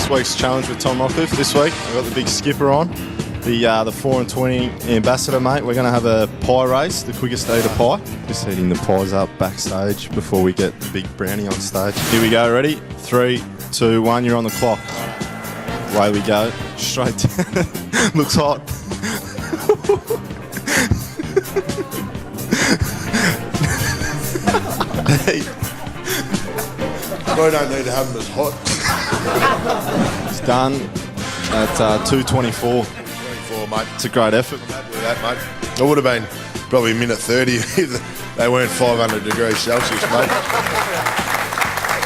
this week's challenge with Tom Rockliff. This week I've got the big skipper on, the 4 and 20 ambassador, mate. We're going to have a pie race, the quickest to eat a pie. Just heating the pies up backstage before we get the big brownie on stage. Here we go, ready? 3, 2, 1, you're on the clock. Away we go, straight down. Looks hot. I don't need to have them as hot. It's done at 2:24. 24, mate. It's a great effort. I'm happy with that, mate. It would have been probably minute 30 if they weren't 500 degrees Celsius, mate.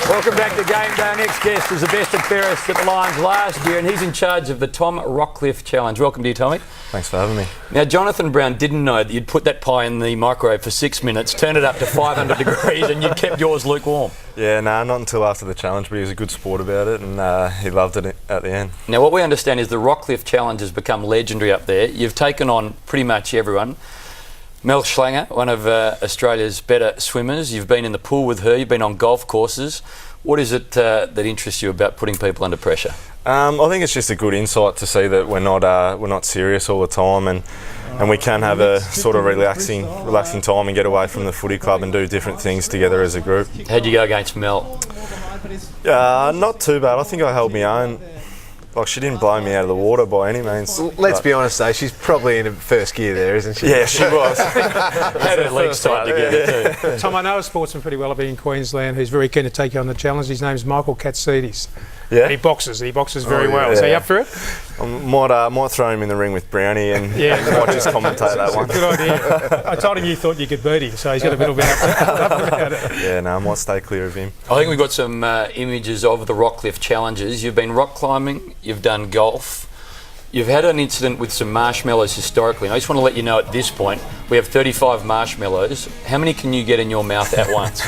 Welcome back to Game Day. Our next guest was the best and fairest at the Lions last year, and he's in charge of the Tom Rockliff Challenge. Welcome to you, Tommy. Thanks for having me. Now, Jonathan Brown didn't know that you'd put that pie in the microwave for 6 minutes, turn it up to 500 degrees, and you kept yours lukewarm. Yeah, not until after the challenge, but he was a good sport about it, and he loved it at the end. Now, what we understand is the Rockliff Challenge has become legendary up there. You've taken on pretty much everyone. Mel Schlanger, one of Australia's better swimmers. You've been in the pool with her. You've been on golf courses. What is it that interests you about putting people under pressure? I think it's just a good insight to see that we're not serious all the time, and we can have a sort of relaxing time and get away from the footy club and do different things together as a group. How'd you go against Mel? Not too bad. I think I held my own. Like, she didn't blow me out of the water by any means. Let's be honest though, she's probably in first gear there, isn't she? Yeah, she was. Had her legs tight together too. Tom, I know a sportsman pretty well up in Queensland who's very keen to take you on the challenge. His name's Michael Katsidis. Yeah. And he boxes very well. Yeah. So you up for it? I might throw him in the ring with Brownie and might just commentate that one. Good idea. I told him you thought you could beat him, so he's got a little bit up about it. Yeah, no, I might stay clear of him. I think we've got some images of the Rockliff challenges. You've been rock climbing, you've done golf, you've had an incident with some marshmallows historically. And I just want to let you know at this point, we have 35 marshmallows. How many can you get in your mouth at once?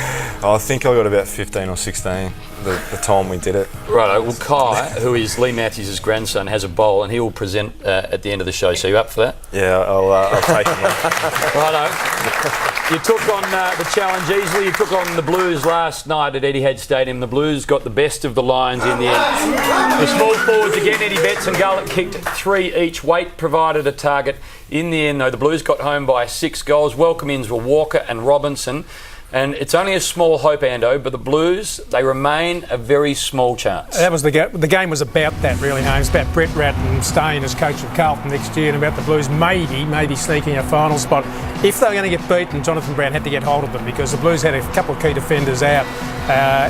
I think I got about 15 or 16 the time we did it. Right, well, Kai, who is Lee Matthews' grandson, has a bowl and he will present at the end of the show. So you up for that? Yeah, I'll take him. Righto. You took on the challenge easily. You took on the Blues last night at Etihad Stadium. The Blues got the best of the Lions in the end. The small forwards again, Eddie Betts and Garlick, kicked 3 each. Weight provided a target. In the end, though, the Blues got home by 6 goals. Welcome ins were Walker and Robinson. And it's only a small hope, Ando, but the Blues, they remain a very small chance. That was the game was about that, really, Holmes. About Brett Ratten staying as coach of Carlton next year, and about the Blues maybe sneaking a final spot. If they were going to get beaten, Jonathan Brown had to get hold of them because the Blues had a couple of key defenders out.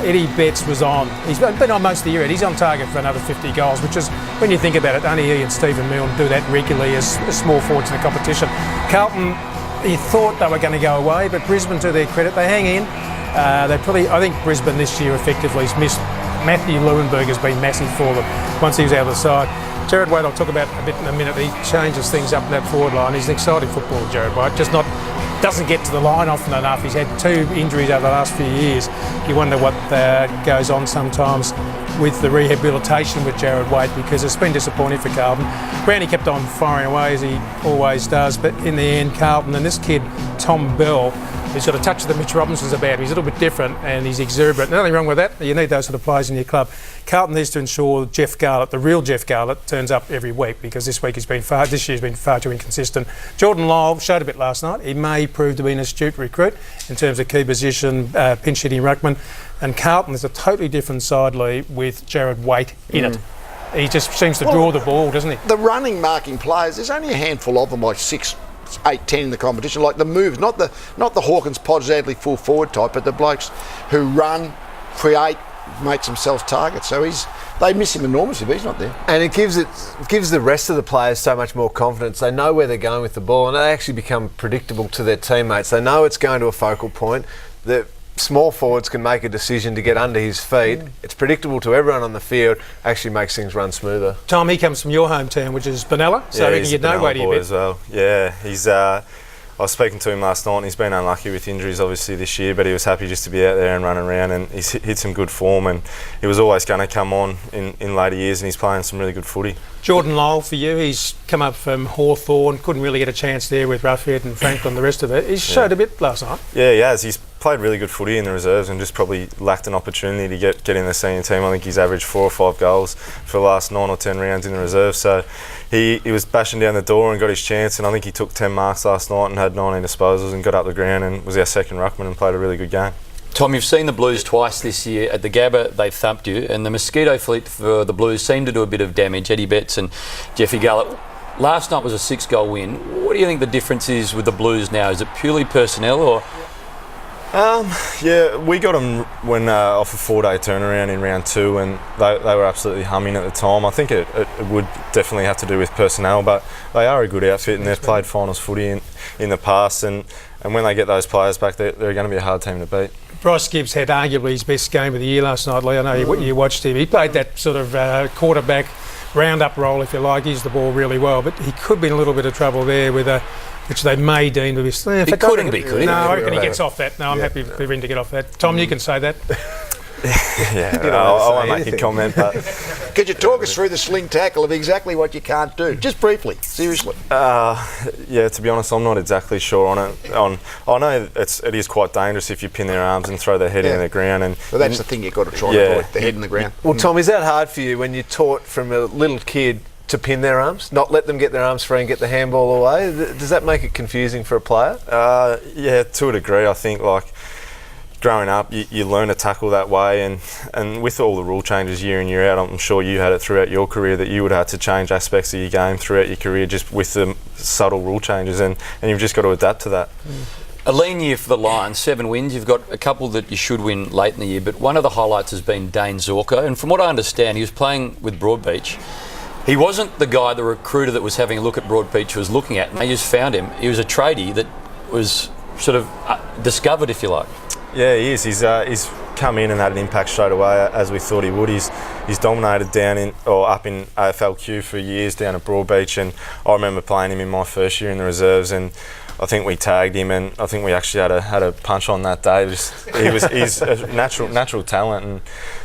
Eddie Betts was on. He's been on most of the year. He's on target for another 50 goals, which is, when you think about it, only he and Stephen Milne do that regularly as small forwards in the competition. Carlton, he thought they were going to go away, but Brisbane, to their credit, they hang in. I think Brisbane this year effectively has missed. Matthew Leuenberg has been massive for them once he was out of the side. Jared White, I'll talk about a bit in a minute. He changes things up in that forward line. He's an exciting footballer, Jared White. Just doesn't get to the line often enough. He's had 2 injuries over the last few years. You wonder what goes on sometimes with the rehabilitation with Jared White, because it's been disappointing for Carlton. Brownie kept on firing away as he always does, but in the end, Carlton and this kid, Tom Bell, who's got a touch of the Mitch Robinsons about him. He's a little bit different and he's exuberant. Nothing wrong with that. You need those sort of players in your club. Carlton needs to ensure Jeff Garlett, the real Jeff Garlett, turns up every week, because this year's been far too inconsistent. Jordan Lyle showed a bit last night. He may prove to be an astute recruit in terms of key position, pinch hitting ruckman. And Carlton is a totally different side, Lee, with Jared Waite in it. He just seems to draw the ball, doesn't he? The running, marking players, there's only a handful of them, like 6, 8, 10 in the competition. Like the moves, not the Hawkins, Podge, Adley full forward type, but the blokes who run, create, make themselves targets. So they miss him enormously, but he's not there. And it gives the rest of the players so much more confidence. They know where they're going with the ball, and they actually become predictable to their teammates. They know it's going to a focal point. The small forwards can make a decision to get under his feet. It's predictable to everyone on the field. Actually makes things run smoother. Tom, he comes from your hometown, which is Benalla, so he can get no way to your bit. As well. Yeah, he's. I was speaking to him last night, and he's been unlucky with injuries obviously this year, but he was happy just to be out there and running around, and he's hit some good form, and he was always going to come on in later years, and he's playing some really good footy. Jordan Lyle, for you, he's come up from Hawthorn, couldn't really get a chance there with Roughhead and Franklin and the rest of it. He showed a bit last night. Yeah, he has. He's played really good footy in the reserves and just probably lacked an opportunity to get in the senior team. I think he's averaged 4 or 5 goals for the last 9 or 10 rounds in the reserves. So he was bashing down the door and got his chance, and I think he took 10 marks last night and had 19 disposals and got up the ground and was our second ruckman and played a really good game. Tom, you've seen the Blues twice this year. At the Gabba, they thumped you, and the mosquito fleet for the Blues seemed to do a bit of damage. Eddie Betts and Jeffy Gullett. Last night was a 6-goal win. What do you think the difference is with the Blues now? Is it purely personnel, or...? Yeah, we got them when off a 4-day turnaround in round 2, and they were absolutely humming at the time. I think it would definitely have to do with personnel, but they are a good outfit and they've played finals footy in the past, and when they get those players back, they're going to be a hard team to beat. Bryce Gibbs had arguably his best game of the year last night, Lee. I know you watched him. He played that sort of quarterback round-up role, if you like. Used the ball really well, but he could be in a little bit of trouble there with which they may deem to be... He couldn't be, could he? No, I reckon he gets off that. No, I'm happy for him to get off that. Tom, you can say that. Yeah, I won't make a comment, but... Could you talk us through the sling tackle of exactly what you can't do? Just briefly, seriously. Yeah, to be honest, I'm not exactly sure on it. I know it is quite dangerous if you pin their arms and throw their head in the ground. And well, that's the thing you've got to try and avoid, the head in the ground. Well, Tom, is that hard for you when you're taught from a little kid to pin their arms, not let them get their arms free and get the handball away? Does that make it confusing for a player? Yeah, to a degree. I think, like, growing up, you learn to tackle that way, and with all the rule changes year in, year out, I'm sure you had it throughout your career that you would have to change aspects of your game throughout your career just with the subtle rule changes, and you've just got to adapt to that. A lean year for the Lions, 7 wins. You've got a couple that you should win late in the year, but one of the highlights has been Dane Zorko, and from what I understand, he was playing with Broadbeach. He wasn't the guy, the recruiter that was having a look at Broadbeach was looking at, and they just found him. He was a tradie that was sort of discovered, if you like. Yeah, he is. He's come in and had an impact straight away, as we thought he would. He's dominated up in AFLQ for years down at Broadbeach, and I remember playing him in my first year in the reserves, and I think we tagged him, and I think we actually had a punch on that day. He's a natural talent, and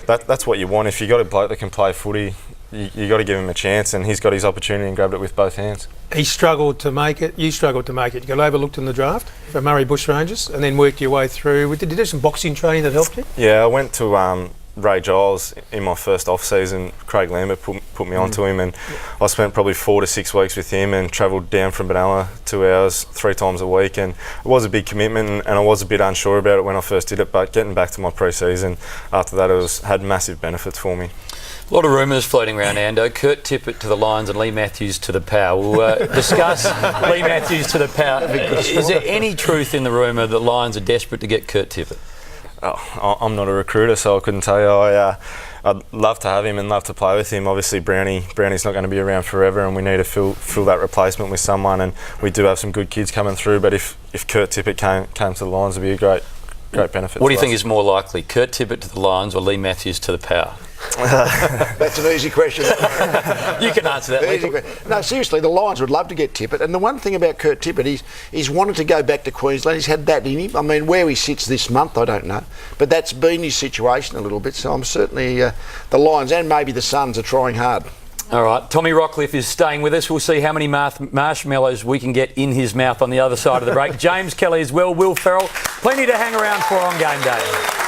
that's what you want. If you got a bloke that can play footy, you got to give him a chance, and he's got his opportunity and grabbed it with both hands. He struggled to make it. You struggled to make it. You got overlooked in the draft for Murray Bushrangers, and then worked your way through. Did you do some boxing training that helped you? Yeah, I went to Ray Giles in my first off-season. Craig Lambert put me onto him, and I spent probably 4 to 6 weeks with him and travelled down from Benalla 2 hours 3 times a week, and it was a big commitment, and I was a bit unsure about it when I first did it, but getting back to my pre-season after that had massive benefits for me. A lot of rumours floating around, Ando. Kurt Tippett to the Lions and Lee Matthews to the Power. We'll discuss Lee Matthews to the Power. Is there any truth in the rumour that Lions are desperate to get Kurt Tippett? Oh, I'm not a recruiter, so I couldn't tell you. I'd love to have him and love to play with him. Obviously, Brownie's not going to be around forever, and we need to fill that replacement with someone. And we do have some good kids coming through. But if Kurt Tippett came to the Lions, it'd be a great benefit. What do you think is more likely, Kurt Tippett to the Lions or Lee Matthews to the Power? That's an easy question. You can answer that. No, seriously, the Lions would love to get Tippett, and the one thing about Kurt Tippett, he's wanted to go back to Queensland. He's had that in him. I mean, where he sits this month, I don't know, but that's been his situation a little bit. So I'm certainly the Lions and maybe the Suns are trying hard. All right, Tommy Rockliff is staying with us. We'll see how many marshmallows we can get in his mouth on the other side of the break. James Kelly as well, Will Ferrell. Plenty to hang around for on game day.